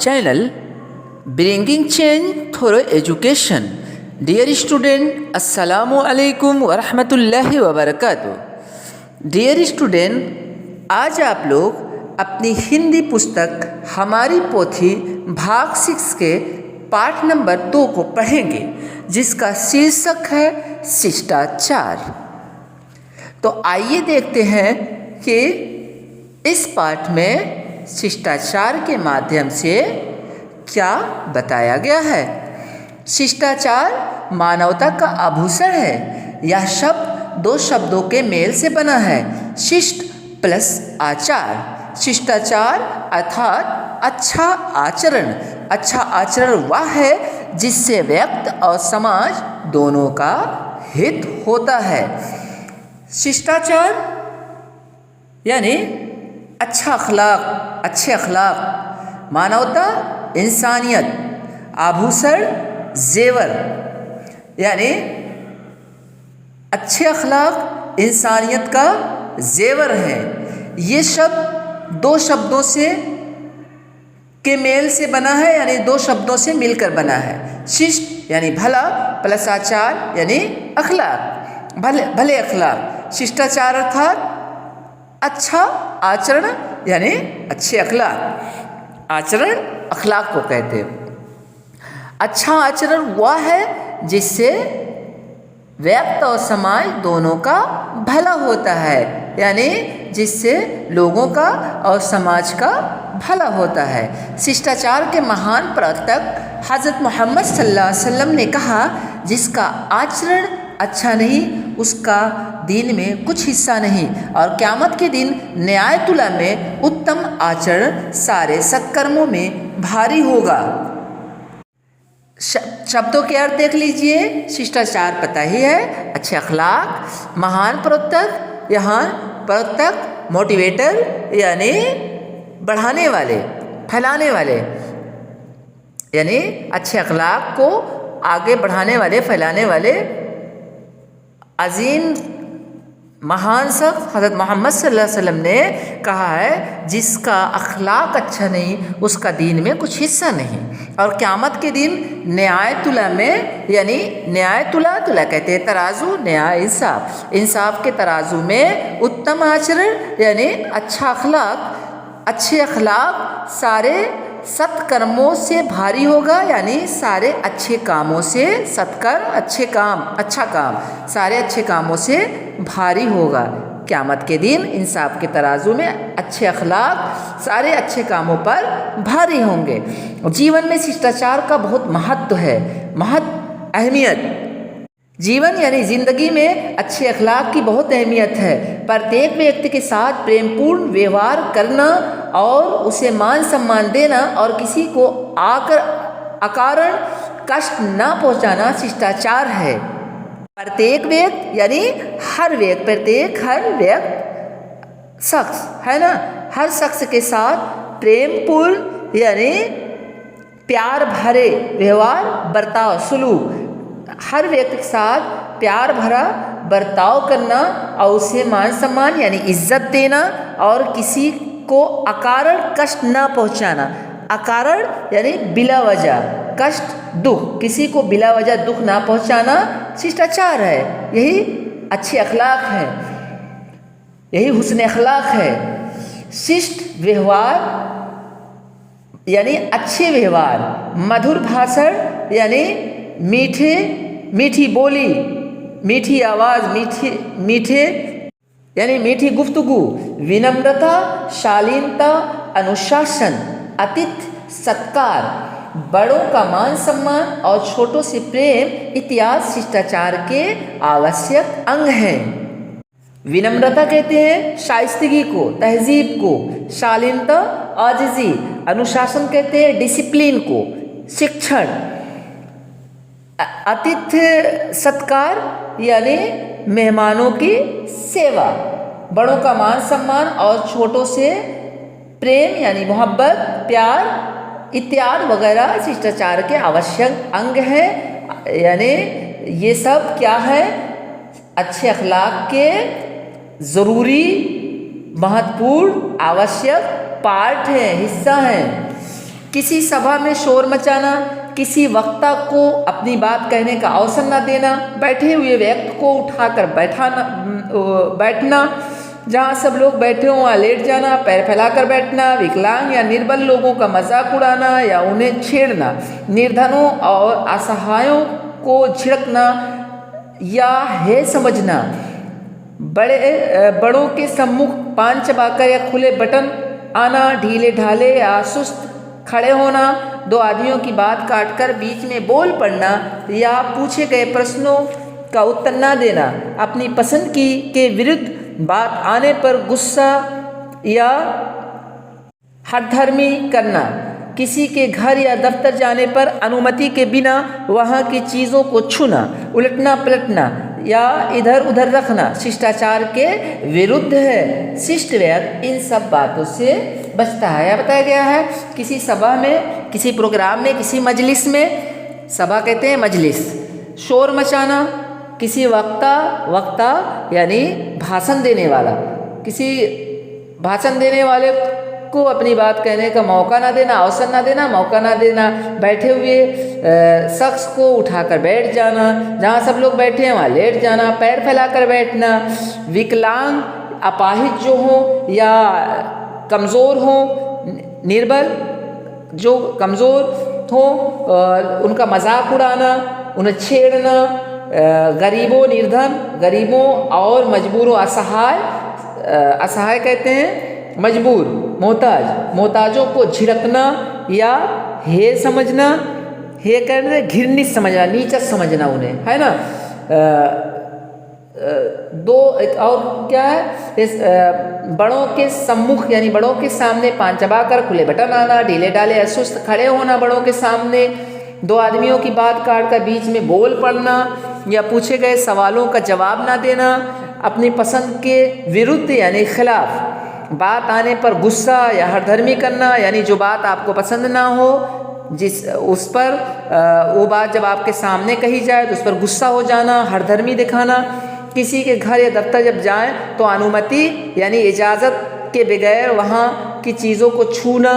channel Bringing Change Through Education. Dear student, Assalamu alaikum wa rahmatullahi wa barakatuh. Dear student, आज आप लोग अपनी हिंदी पुस्तक हमारी पोथी भाग 6 के पाठ नंबर 2 को पढ़ेंगे, जिसका शीर्षक है शिष्टाचार। तो आइए देखते हैं कि इस पाठ में शिष्टाचार के माध्यम से क्या बताया गया है। शिष्टाचार मानवता का आभूषण है। यह शब्द दो शब्दों के मेल से बना है, शिष्ट प्लस आचार। शिष्टाचार अर्थात अच्छा आचरण। अच्छा आचरण वह है जिससे व्यक्ति और समाज दोनों का हित होता है। शिष्टाचार यानी अच्छा अखलाक, अच्छे अखलाक, मानवता, इंसानियत, आभूषण, जेवर, यानी अच्छे अखलाक इंसानियत का जेवर है। ये शब्द दो शब्दों से के मेल से बना है, यानी दो शब्दों से मिलकर बना है। शिष्ट यानी भला प्लस आचार यानी अखलाक, भले अखलाक। शिष्टाचार अर्थात अच्छा आचरण यानी अच्छे अखलाक। आचरण अखलाक को कहते हैं। अच्छा आचरण वह है जिससे व्यक्ति और समाज दोनों का भला होता है, यानी जिससे लोगों का और समाज का भला होता है। शिष्टाचार के महान प्रवर्तक हज़रत मोहम्मद सल्लल्लाहु अलैहि वसल्लम ने कहा, जिसका आचरण अच्छा नहीं उसका दीन में कुछ हिस्सा नहीं, और क़यामत के दिन न्यायतुला में उत्तम आचरण सारे सत्कर्मों में भारी होगा। शब्दों के अर्थ देख लीजिए। शिष्टाचार पता ही है, अच्छे अखलाक। महान प्रवर्तक, यहाँ प्रवर्तक मोटिवेटर यानी बढ़ाने वाले, फैलाने वाले, यानी अच्छे अखलाक को आगे बढ़ाने वाले, फैलाने वाले अजीम महान शख्स हज़रत मोहम्मद सल्लल्लाहु अलैहि वसल्लम ने कहा है, जिसका अखलाक अच्छा नहीं उसका दीन में कुछ हिस्सा नहीं। और क़यामत के दिन न्यायतुला में, यानी न्यायतुला, तुला कहते हैं तराजू, न्याय इंसाफ, इंसाफ के तराजू में उत्तम आचरण यानी अच्छा अखलाक, अच्छे अखलाक सारे सत्कर्मों से भारी होगा, यानी सारे अच्छे कामों से, सत्कर्म अच्छे काम, अच्छा काम, सारे अच्छे कामों से भारी होगा। क़यामत के दिन इंसाफ के तराजू में अच्छे अखलाक सारे अच्छे कामों पर भारी होंगे। जीवन में शिष्टाचार का बहुत महत्व है, अहमियत। जीवन यानी ज़िंदगी में अच्छे अखलाक की बहुत अहमियत है। प्रत्येक व्यक्ति के साथ प्रेमपूर्ण व्यवहार करना और उसे मान सम्मान देना और किसी को अकारण कष्ट न पहुंचाना शिष्टाचार है। प्रत्येक व्यक्ति यानी हर व्यक्ति, हर व्यक्ति शख्स है ना, हर शख्स के साथ प्रेमपूर्ण यानी प्यार भरे व्यवहार, बर्ताव, सुलूक, हर व्यक्ति के साथ प्यार भरा बर्ताव करना और उसे मान सम्मान यानी इज्जत देना और किसी को अकारण कष्ट न पहुंचाना। अकारण यानी बिला वजह कष्ट, दुख, किसी को बिला वजह दुख ना पहुंचाना शिष्टाचार है। यही अच्छे अखलाक है, यही हुस्न अखलाक है। शिष्ट व्यवहार यानी अच्छे व्यवहार, मधुर भाषण यानी मीठी बोली, मीठी आवाज़, मीठे यानी मीठी गुफ्तगू, विनम्रता, शालीनता, अनुशासन, अतिथि सत्कार, बड़ों का मान सम्मान और छोटों से प्रेम इत्यादि शिष्टाचार के आवश्यक अंग हैं। विनम्रता कहते हैं शाइस्तगी को, तहजीब को, शालीनता आजिज़ी, अनुशासन कहते हैं डिसिप्लिन को, शिक्षण, अतिथि सत्कार यानी मेहमानों की सेवा, बड़ों का मान सम्मान और छोटों से प्रेम यानी मोहब्बत, प्यार इत्यादि वगैरह शिष्टाचार के आवश्यक अंग हैं। यानी ये सब क्या है, अच्छे अखलाक के ज़रूरी, महत्वपूर्ण, आवश्यक पार्ट हैं, हिस्सा हैं। किसी सभा में शोर मचाना, किसी वक्ता को अपनी बात कहने का अवसर न देना, बैठे हुए व्यक्ति को उठाकर बैठना, जहाँ सब लोग बैठे हों वहाँ लेट जाना, पैर फैलाकर बैठना, विकलांग या निर्बल लोगों का मजाक उड़ाना या उन्हें छेड़ना, निर्धनों और असहायों को झिड़कना या है समझना, बड़ों के सम्मुख पान चबाकर या खुले बटन आना, ढीले ढाले या सुस्त खड़े होना, दो आदमियों की बात काटकर बीच में बोल पड़ना या पूछे गए प्रश्नों का उत्तर न देना, अपनी पसंद के विरुद्ध बात आने पर गुस्सा या हठधर्मी करना, किसी के घर या दफ्तर जाने पर अनुमति के बिना वहाँ की चीज़ों को छूना, उलटना पलटना या इधर उधर रखना शिष्टाचार के विरुद्ध है। शिष्ट व्यक्ति इन सब बातों से बचता है। यह बताया गया है किसी सभा में, किसी प्रोग्राम में, किसी मजलिस में, सभा कहते हैं मजलिस, शोर मचाना, किसी वक्ता यानी भाषण देने वाला, किसी भाषण देने वाले को अपनी बात कहने का मौका ना देना, अवसर ना देना, मौका ना देना, बैठे हुए शख्स को उठाकर बैठ जाना, जहाँ सब लोग बैठे हैं वहाँ लेट जाना, पैर फैलाकर बैठना, विकलांग अपाहिज जो हो या कमज़ोर हो, निर्बल जो कमज़ोर हो उनका मजाक उड़ाना, उन्हें छेड़ना, गरीबों निर्धन, गरीबों और मजबूरों असहाय कहते हैं मजबूर, मोहताजों को झिड़कना या हे समझना, हे करने घृणित समझना, नीचा समझना उन्हें, है ना। दो और क्या है, बड़ों के सम्मुख यानी बड़ों के सामने पान चबाकर खुले बटन आना, ढीले ढाले असुस्त खड़े होना बड़ों के सामने, दो आदमियों की बात काटकर बीच में बोल पड़ना या पूछे गए सवालों का जवाब ना देना, अपनी पसंद के विरुद्ध यानी खिलाफ बात आने पर गुस्सा या हठधर्मी करना, यानी जो बात आपको पसंद ना हो उस पर वो बात जब आपके सामने कही जाए तो उस पर गुस्सा हो जाना, हठधर्मी दिखाना, किसी के घर या दफ्तर जब जाएं तो अनुमति यानी इजाज़त के बगैर वहाँ की चीज़ों को छूना,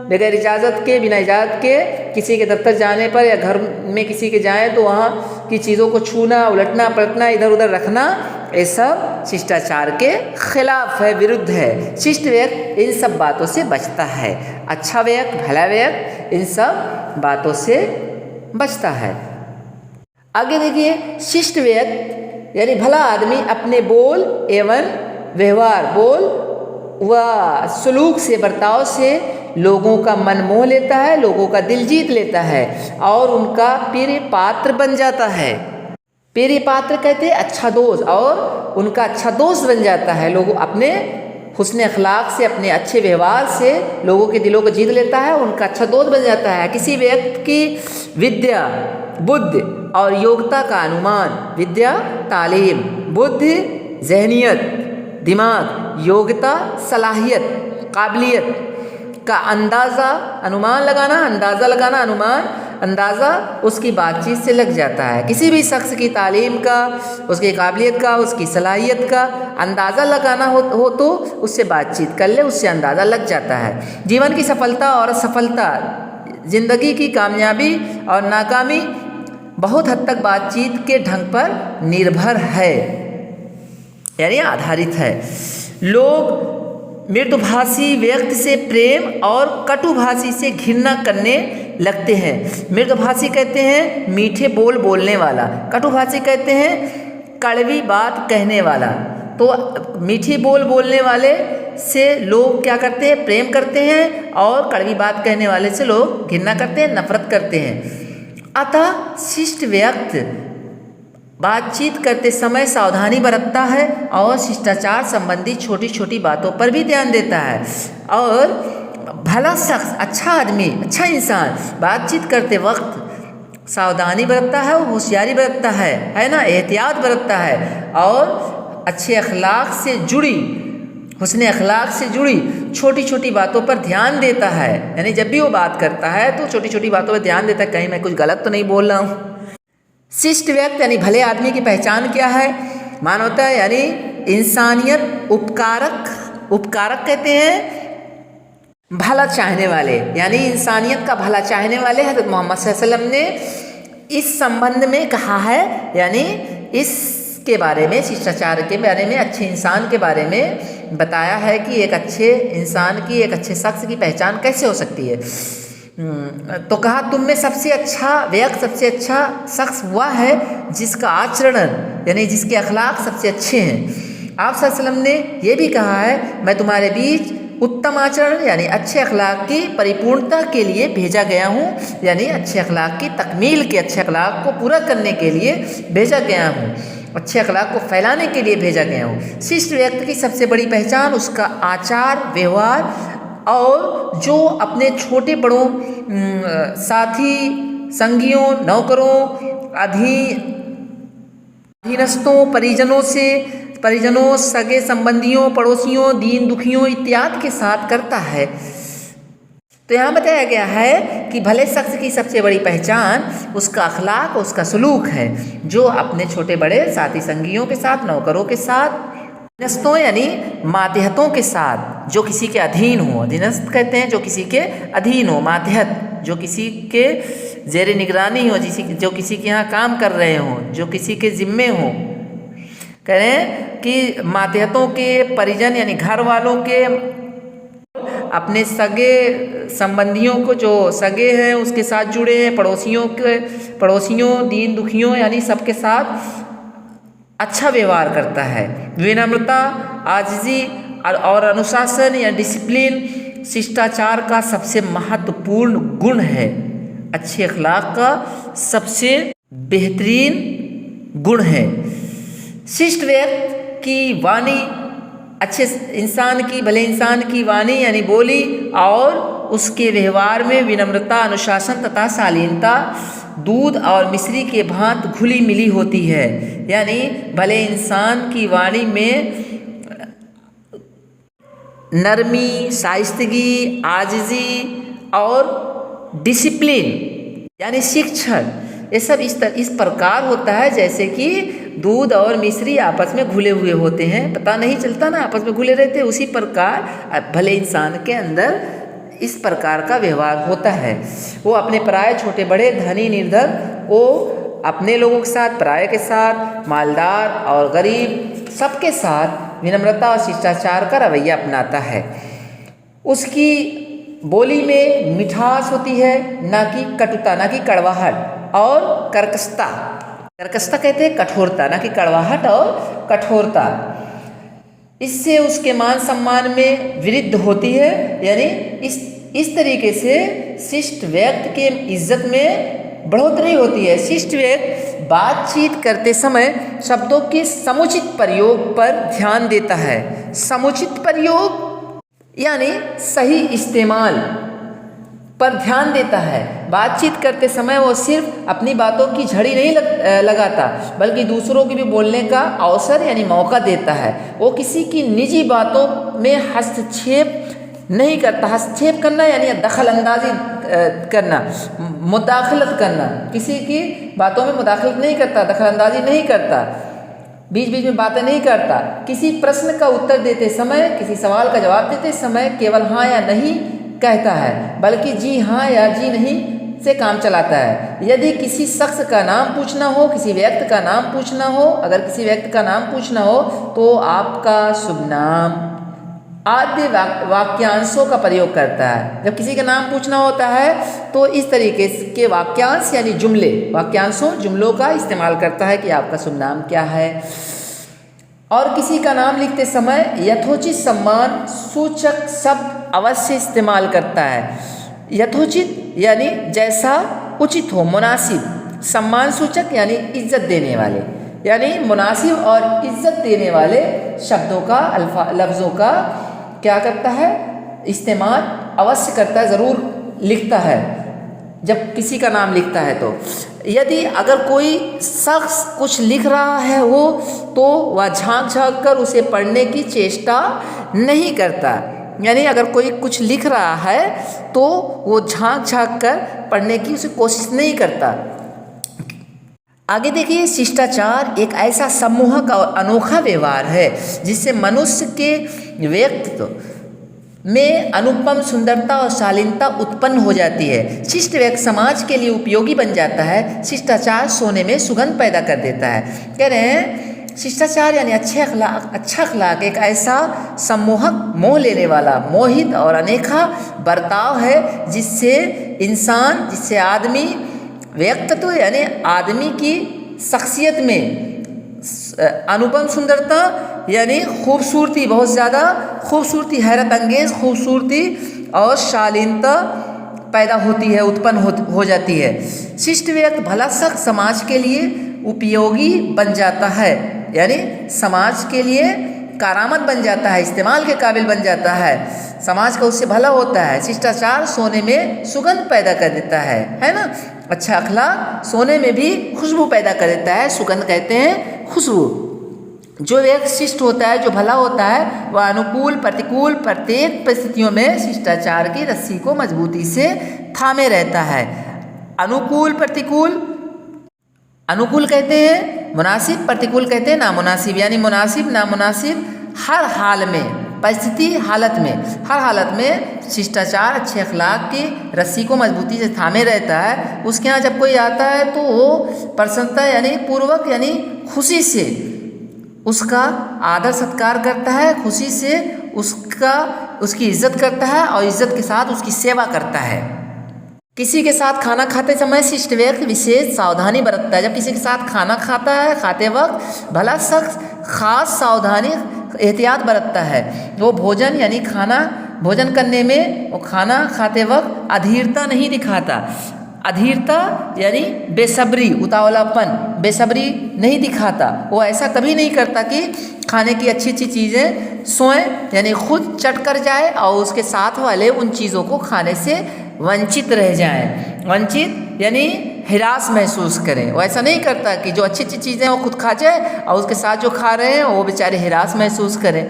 बगैर इजाज़त के, बिना इजाज़त के किसी के दफ्तर जाने पर या घर में किसी के जाएं तो वहाँ की चीज़ों को छूना, उलटना पलटना, इधर उधर रखना, ये सब शिष्टाचार के खिलाफ है, विरुद्ध है। शिष्ट व्यक्ति इन सब बातों से बचता है, अच्छा व्यक्ति, भला व्यक्ति इन सब बातों से बचता है। आगे देखिए, शिष्ट व्यक्ति यानी भला आदमी अपने बोल एवं व्यवहार, बोल व सलूक से, बर्ताव से लोगों का मन मोह लेता है, लोगों का दिल जीत लेता है और उनका प्रिय पात्र बन जाता है। प्रिय पात्र कहते हैं अच्छा दोस्त, और उनका अच्छा दोस्त बन जाता है। लोग अपने हुस्न अखलाक से, अपने अच्छे व्यवहार से लोगों के दिलों को जीत लेता है, उनका अच्छा दोस्त बन जाता है। किसी व्यक्ति की विद्या, बुद्धि और योग्यता का अनुमान, विद्या तालीम, बुद्धि जहनियत, दिमाग, योग्यता सलाहियत, काबिलियत का अंदाज़ा, अनुमान लगाना, अंदाज़ा लगाना, अनुमान, अंदाज़ा उसकी बातचीत से लग जाता है। किसी भी शख्स की तालीम का, उसकी काबिलियत का, उसकी सलाहियत का अंदाज़ा लगाना हो तो उससे बातचीत कर ले, उससे अंदाज़ा लग जाता है। जीवन की सफलता और असफलता, ज़िंदगी की कामयाबी और नाकामी बहुत हद तक बातचीत के ढंग पर निर्भर है, यानी आधारित है। लोग मृदुभाषी व्यक्ति से प्रेम और कटुभाषी से घृणा करने लगते हैं। मृदुभाषी कहते हैं मीठे बोल बोलने वाला, कटुभाषी कहते हैं कड़वी बात कहने वाला। तो मीठी बोल बोलने वाले से लोग क्या करते हैं, प्रेम करते हैं, और कड़वी बात कहने वाले से लोग घृणा करते हैं, नफरत करते हैं। अतः शिष्ट व्यक्ति बातचीत करते समय सावधानी बरतता है और शिष्टाचार संबंधी छोटी छोटी बातों पर भी ध्यान देता है। और भला शख्स, अच्छा आदमी, अच्छा इंसान बातचीत करते वक्त सावधानी बरतता है, होशियारी बरतता है ना, एहतियात बरतता है, और अच्छे अखलाक से जुड़ी, हुस्न अखलाक से जुड़ी छोटी छोटी बातों पर ध्यान देता है। यानी जब भी वो बात करता है तो छोटी छोटी बातों पर ध्यान देता है, कहीं मैं कुछ गलत तो नहीं बोल रहा हूँ। शिष्ट व्यक्ति यानी भले आदमी की पहचान क्या है, मानवता यानी इंसानियत, उपकारक कहते हैं, भला चाहने वाले, यानी इंसानियत का भला चाहने वाले हज़रत मोहम्मद सल्लल्लाहु अलैहि वसल्लम ने इस संबंध में कहा है, यानी इसके बारे में, शिष्टाचार के बारे में, अच्छे इंसान के बारे में बताया है कि एक अच्छे इंसान की, एक अच्छे शख्स की पहचान कैसे हो सकती है। तो कहा तुम में सबसे अच्छा व्यक्ति, सबसे अच्छा शख्स वह है जिसका आचरण, यानी जिसके अखलाक सबसे अच्छे हैं। आप सल्लल्लाहु अलैहि वसल्लम ने यह भी कहा है, मैं तुम्हारे बीच उत्तम आचरण यानी अच्छे अखलाक की परिपूर्णता के लिए भेजा गया हूँ, यानी अच्छे अखलाक की तकमील के, अच्छे अखलाक को पूरा करने के लिए भेजा गया हूँ, अच्छे अखलाक को फैलाने के लिए भेजा गया हूँ। शिष्ट व्यक्ति की सबसे बड़ी पहचान उसका आचार व्यवहार, और जो अपने छोटे बड़ों, साथी, संगियों, नौकरों, अधीनस्थों, परिजनों, सगे संबंधियों, पड़ोसियों, दीन दुखियों इत्यादि के साथ करता है। तो यहाँ बताया गया है कि भले शख्स की सबसे बड़ी पहचान उसका अखलाक, उसका सलूक है, जो अपने छोटे बड़े साथी संगियों के साथ, नौकरों के साथ, अधीनस्थों यानी मातहतों के साथ, जो किसी के अधीन हो, अधीनस्थ कहते हैं जो किसी के अधीन हो, मातहत जो किसी के जेर निगरानी हो, जो किसी के यहाँ काम कर रहे हों, जो किसी के ज़िम्मे हों। कह रहे हैं कि मातहतों के परिजन यानी घर वालों के, अपने सगे संबंधियों को जो सगे हैं उसके साथ जुड़े हैं, पड़ोसियों, दीन दुखियों यानी सबके साथ अच्छा व्यवहार करता है। विनम्रता, आजिज़ी और अनुशासन या डिसिप्लिन शिष्टाचार का सबसे महत्वपूर्ण गुण है, अच्छे अखलाक का सबसे बेहतरीन गुण है। शिष्ट व्यक्ति की वाणी, अच्छे इंसान की, भले इंसान की वाणी यानी बोली और उसके व्यवहार में विनम्रता, अनुशासन तथा शालीनता दूध और मिश्री के भांत घुली मिली होती है। यानी भले इंसान की वाणी में नरमी, शाइस्तगी, आजिज़ी और डिसिप्लिन यानी शिक्षण, ये सब इस प्रकार होता है जैसे कि दूध और मिश्री आपस में घुले हुए होते हैं, पता नहीं चलता ना, आपस में घुले रहते हैं। उसी प्रकार भले इंसान के अंदर इस प्रकार का व्यवहार होता है। वो अपने पराये, छोटे बड़े, धनी निर्धन, वो अपने लोगों के साथ, पराये के साथ, मालदार और गरीब, सबके साथ विनम्रता और शिष्टाचार का रवैया अपनाता है। उसकी बोली में मिठास होती है, ना कि कटुता, ना कि कड़वाहट और कर्कशता। कर्कशता कहते हैं कठोरता, ना कि कड़वाहट और कठोरता। इससे उसके मान सम्मान में वृद्धि होती है, यानी इस तरीके से शिष्ट व्यक्ति के इज्जत में बढ़ोतरी होती है। शिष्ट व्यक्ति बातचीत करते समय शब्दों के समुचित प्रयोग पर ध्यान देता है। समुचित प्रयोग यानी सही इस्तेमाल पर ध्यान देता है। बातचीत करते समय वो सिर्फ अपनी बातों की झड़ी नहीं लगाता, बल्कि दूसरों की भी बोलने का अवसर यानी मौका देता है। वो किसी की निजी बातों में हस्तक्षेप नहीं करता। हस्तक्षेप करना यानी दखल अंदाजी करना, मुदाखलत करना, किसी की बातों में मुदाखलत नहीं करता, दखल अंदाजी नहीं करता, बीच बीच में बातें नहीं करता। किसी प्रश्न का उत्तर देते समय, किसी सवाल का जवाब देते समय केवल हाँ या नहीं कहता है, बल्कि जी हाँ या जी नहीं से काम चलाता है। यदि किसी शख्स का नाम पूछना हो, किसी व्यक्ति का नाम पूछना हो, अगर किसी व्यक्ति का नाम पूछना हो तो आपका शुभ नाम आदि वाक्यांशों का प्रयोग करता है। जब किसी का नाम पूछना होता है तो इस तरीके के वाक्यांश यानी जुमले, वाक्यांशों, जुमलों का इस्तेमाल करता है कि आपका शुभ नाम क्या है। और किसी का नाम लिखते समय यथोचित सम्मान सूचक शब्द अवश्य इस्तेमाल करता है। यथोचित यानी जैसा उचित हो, मुनासिब, सम्मान सूचक यानी इज्जत देने वाले, यानी मुनासिब और इज्जत देने वाले शब्दों का, लफ्ज़ों का क्या करता है, इस्तेमाल अवश्य करता है, ज़रूर लिखता है जब किसी का नाम लिखता है। तो यदि अगर कोई शख्स कुछ लिख रहा है वो, तो वह झांक झांक कर उसे पढ़ने की चेष्टा नहीं करता। यानी अगर कोई कुछ लिख रहा है तो वो झांक झांक कर पढ़ने की उसे कोशिश नहीं करता। आगे देखिए, शिष्टाचार एक ऐसा समूह का अनोखा व्यवहार है जिससे मनुष्य के व्यक्तित्व में अनुपम सुंदरता और शालीनता उत्पन्न हो जाती है। शिष्ट व्यक्ति समाज के लिए उपयोगी बन जाता है। शिष्टाचार सोने में सुगंध पैदा कर देता है। कह रहे हैं शिष्टाचार यानी अच्छा अखलाक एक ऐसा सम्मोहक, मोह लेने वाला, मोहित और अनेखा बर्ताव है जिससे आदमी व्यक्तित्व यानी आदमी की शख्सियत में अनुपम सुंदरता यानी खूबसूरती, बहुत ज़्यादा खूबसूरती, हैरत अंगेज खूबसूरती और शालीनता पैदा होती है, उत्पन्न हो जाती है। शिष्ट व्यक्ति भला शख्स समाज के लिए उपयोगी बन जाता है, यानी समाज के लिए कारामद बन जाता है, इस्तेमाल के काबिल बन जाता है, समाज का उससे भला होता है। शिष्टाचार सोने में सुगंध पैदा कर देता है ना। अच्छा अखलाक सोने में भी खुशबू पैदा कर देता है, सुगंध कहते हैं खुशबू। जो व्यक्ति शिष्ट होता है, जो भला होता है, वह अनुकूल प्रतिकूल प्रत्येक परिस्थितियों में शिष्टाचार की रस्सी को मजबूती से थामे रहता है। अनुकूल प्रतिकूल, अनुकूल कहते हैं मुनासिब, प्रतिकूल कहते हैं नामुनासिब, यानी मुनासिब नामुनासिब हर हाल में, परिस्थिति हालत में, हर हालत में शिष्टाचार अच्छे अखलाक की रस्सी को मजबूती से थामे रहता है। उसके यहाँ जब कोई आता है तो वो प्रसन्नता यानी पूर्वक यानी खुशी से उसका आदर सत्कार करता है, खुशी से उसकी इज्जत करता है और इज्जत के साथ उसकी सेवा करता है। किसी के साथ खाना खाते समय शिष्ट व्यक्ति विशेष सावधानी बरतता है। जब किसी के साथ खाना खाता है, खाते वक्त भला शख्स खास सावधानी एहतियात बरतता है। वो भोजन यानी खाना भोजन करने में, वो खाना खाते वक्त अधीरता नहीं दिखाता। अधीरता यानी बेसब्री, उतावलापन, बेसब्री नहीं दिखाता। वो ऐसा कभी नहीं करता कि खाने की अच्छी अच्छी चीज़ें सोएं यानी खुद चट कर जाए और उसके साथ वाले उन चीज़ों को खाने से वंचित रह जाएं। वंचित यानी हिरास महसूस करें। वो ऐसा नहीं करता कि जो अच्छी अच्छी चीज़ें वो खुद खा जाए और उसके साथ जो खा रहे हैं वो बेचारे हिरास महसूस करें।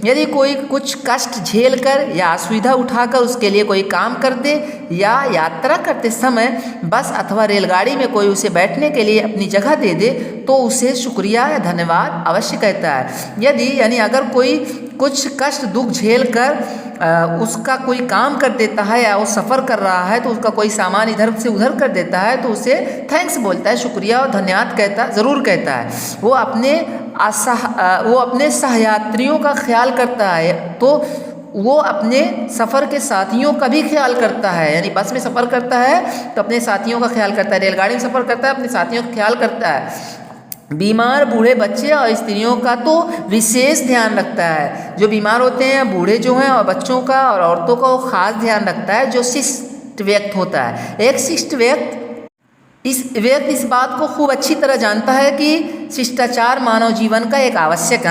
यदि कोई कुछ कष्ट झेल कर या असुविधा उठाकर उसके लिए कोई काम कर दे या यात्रा करते समय बस अथवा रेलगाड़ी में कोई उसे बैठने के लिए अपनी जगह दे दे तो उसे शुक्रिया या धन्यवाद अवश्य कहता है। यदि यानी अगर कोई कुछ कष्ट दुख झेल कर उसका कोई काम कर देता है या वो सफ़र कर रहा है तो उसका कोई सामान इधर से उधर कर देता है तो उसे थैंक्स बोलता है, शुक्रिया और धन्यवाद ज़रूर कहता है। वो अपने सहयात्रियों का ख्याल करता है तो वो अपने सफ़र के साथियों का भी ख्याल करता है। यानी बस में सफ़र करता है तो अपने साथियों का ख्याल करता है, रेलगाड़ी में सफ़र करता है अपने साथियों का ख्याल करता है। बीमार बूढ़े बच्चे और स्त्रियों का तो विशेष ध्यान रखता है। जो बीमार होते हैं, बूढ़े जो हैं, और बच्चों का और औरतों का वो खास ध्यान रखता है जो शिष्ट व्यक्ति होता है। एक शिष्ट व्यक्ति इस बात को खूब अच्छी तरह जानता है कि शिष्टाचार मानव जीवन का एक आवश्यक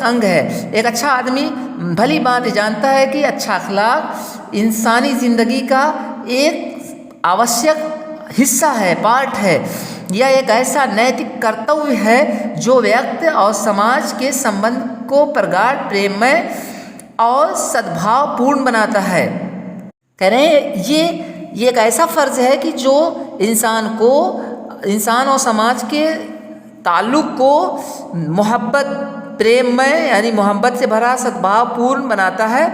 अंग है। एक अच्छा आदमी भली बात जानता है कि अच्छा अखलाक इंसानी ज़िंदगी का एक आवश्यक हिस्सा है, पार्ट है। यह एक ऐसा नैतिक कर्तव्य है जो व्यक्ति और समाज के संबंध को प्रगाढ़, प्रेममय और सद्भावपूर्ण बनाता है। कह रहे हैं ये एक ऐसा फ़र्ज़ है कि जो इंसान और समाज के ताल्लुक़ को मोहब्बत, प्रेममय यानी मोहब्बत से भरा, सद्भावपूर्ण बनाता है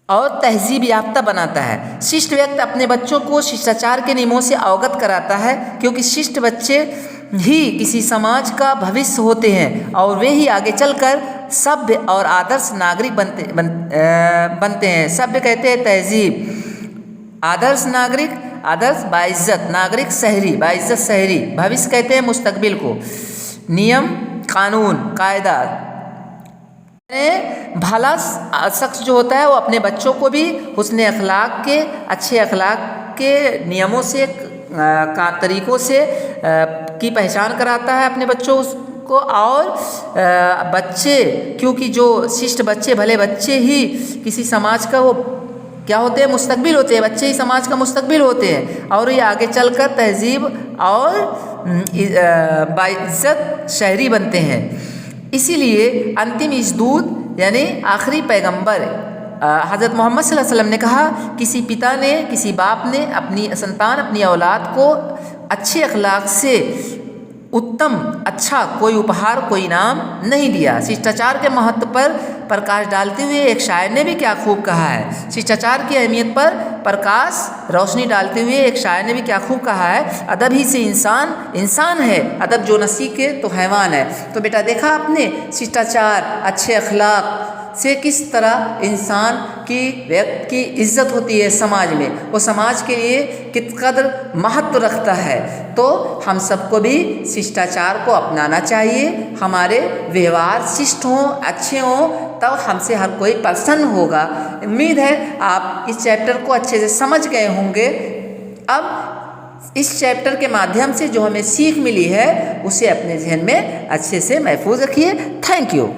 और तहजीब याफ्ता बनाता है। शिष्ट व्यक्ति अपने बच्चों को शिष्टाचार के नियमों से अवगत कराता है क्योंकि शिष्ट बच्चे ही किसी समाज का भविष्य होते हैं और वे ही आगे चलकर सभ्य और आदर्श नागरिक बनते हैं। सभ्य कहते हैं तहजीब, आदर्श नागरिक, आदर्श बाइज्जत, नागरिक शहरी, बाइज्जत शहरी, भविष्य कहते हैं मुस्तकबिल को, नियम कानून कायदा। भला शख्स जो होता है वो अपने बच्चों को भी हुस्न अखलाक के, अच्छे अखलाक के नियमों से तरीक़ों से की पहचान कराता है अपने बच्चों को। और बच्चे, क्योंकि जो शिष्ट बच्चे, भले बच्चे ही किसी समाज का वो क्या होते हैं, मुस्तकबिल होते हैं। बच्चे ही समाज का मुस्तकबिल होते हैं और ये आगे चलकर तहजीब और बाइज्जत शहरी बनते हैं। इसीलिए अंतिम इजदूद यानी आखिरी पैगंबर हज़रत मोहम्मद सल्लल्लाहु अलैहि वसल्लम ने कहा, किसी पिता ने, किसी बाप ने अपनी संतान, अपनी औलाद को अच्छे अखलाक से उत्तम अच्छा कोई उपहार, कोई इनाम नहीं दिया। शिष्टाचार के महत्व पर प्रकाश डालते हुए एक शायर ने भी क्या खूब कहा है। शिष्टाचार की अहमियत पर प्रकाश रोशनी डालते हुए एक शायर ने भी क्या खूब कहा है, अदब ही से इंसान इंसान है, अदब जो न सीखे तो हैवान है। तो बेटा देखा आपने शिष्टाचार, अच्छे अखलाक से किस तरह इंसान की व्यक्ति की इज्जत होती है समाज में, वो समाज के लिए किस कदर महत्व रखता है। तो हम सबको भी शिष्टाचार को अपनाना चाहिए, हमारे व्यवहार शिष्ट हों, अच्छे हों, तब हमसे हर कोई प्रसन्न होगा। उम्मीद है आप इस चैप्टर को अच्छे से समझ गए होंगे। अब इस चैप्टर के माध्यम से जो हमें सीख मिली है उसे अपने जहन में अच्छे से महफूज रखिए। Thank you.